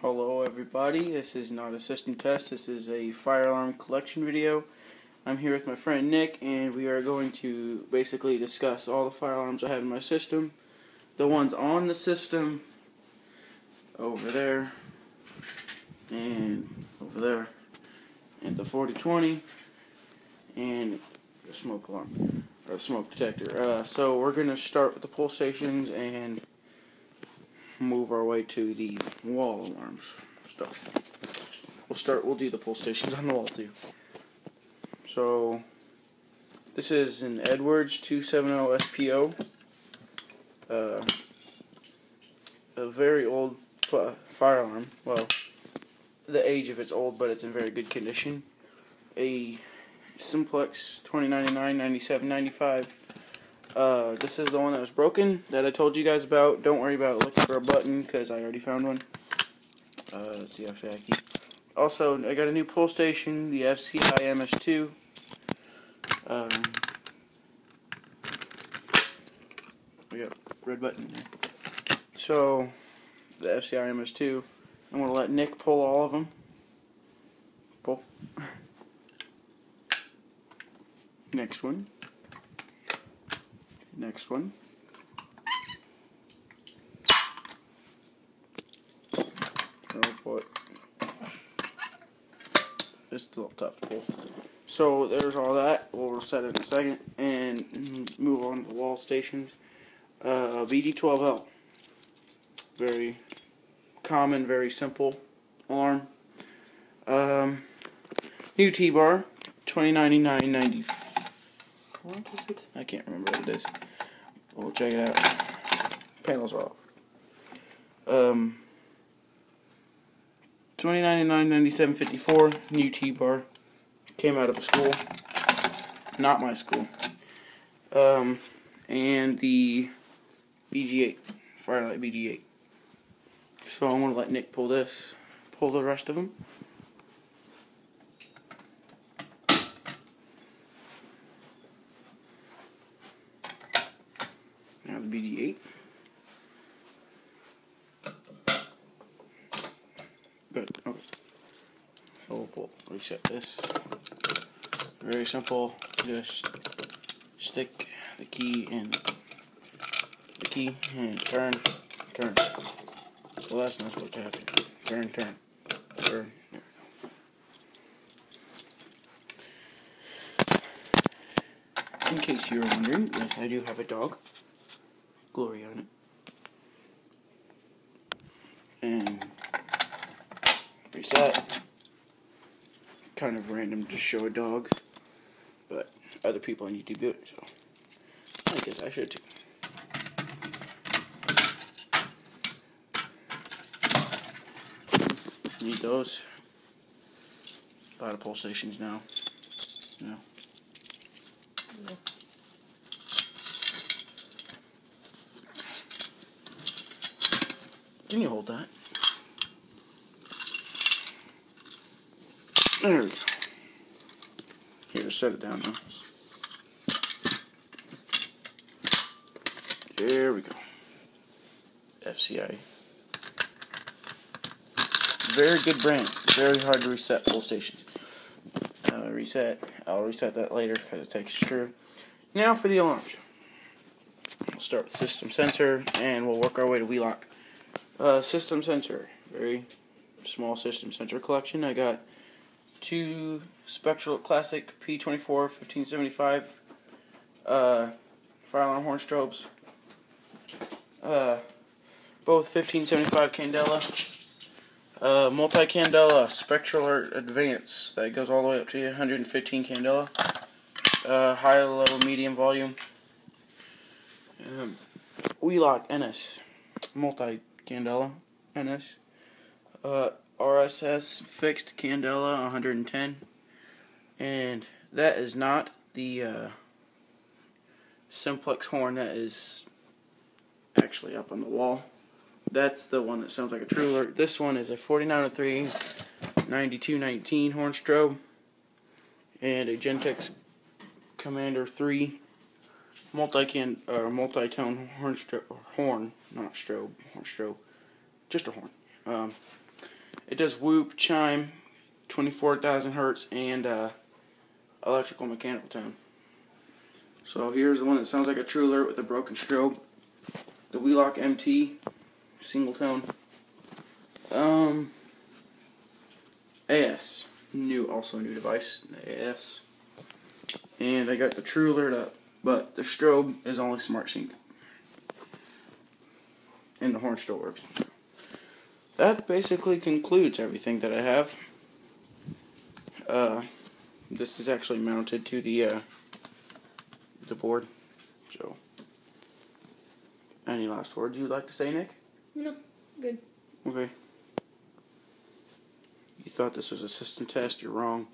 Hello everybody, this is not a system test, this is a fire alarm collection video. I'm here with my friend Nick and we are going to basically discuss all the fire alarms I have in my system. The ones on the system, over there, and over there, and the 4020, and the smoke alarm, or smoke detector. So we're going to start with the pull stations and move our way to the wall alarms stuff. We'll do the pull stations on the wall too. So this is an Edwards 270 SPO, a very old fire alarm. Well, the age of it's old, but it's in very good condition. A Simplex 2099, 97, 95. This is the one that was broken that I told you guys about. Don't worry about looking for a button because I already found one. Let's see how shaky. Also, I got a new pull station, the FCI MS2. We got red button there. So, the FCI MS2. I'm going to let Nick pull all of them. Pull. Next one. Next one. Oh boy. It's a little tough to pull. So there's all that. We'll reset it in a second and move on to the wall stations. BD12L. Very common, very simple alarm. New T-bar. 2099-94. What is it? I can't remember what it is. We'll check it out. Panels are off. 2099-97-54. New T-bar. Came out of a school. Not my school. And the BG8. Firelight BG8. So I'm going to let Nick pull this. Pull the rest of them. Now the BD8. Good. Okay. So we'll reset this. Very simple. Just stick the key in the key and turn. Well, that's not supposed to happen. Turn. There we go. In case you were wondering, yes, I do have a dog. Glory on it. And reset. Kind of random to show a dog, but other people on YouTube do it, so I guess I should too. Need those. A lot of pull stations now. No. Can you hold that? There we go. Here, set it down now. There we go. FCI. Very good brand. Very hard to reset pull stations. I'll reset that later because it takes screw. Now for the alarms. We'll start with system sensor and we'll work our way to WeLock. System sensor, very small system sensor collection. I got two Spectral Classic P24 1575 fire alarm horn strobes. Both 1575 Candela. Multi-Candela Spectral Alert Advance that goes all the way up to 115 Candela. High level medium volume. WeLock NS Multi-Candela NS. RSS fixed Candela 110. And that is not the Simplex horn that is actually up on the wall. That's the one that sounds like a True Alert. This one is a 4903 9219 horn strobe and a Gentex Commander 3 multi-tone horn strobe, not strobe, horn strobe, just a horn. It does whoop, chime, 24,000 hertz, and electrical mechanical tone. So here's the one that sounds like a True Alert with a broken strobe. The Wheelock MT, single tone. AS, also a new device, the AS. And I got the True Alert up, but the strobe is only Smart Sync. And the horn still works. That basically concludes everything that I have. This is actually mounted to the board. So, any last words you'd like to say, Nick? No, good. Okay. You thought this was a system test, you're wrong.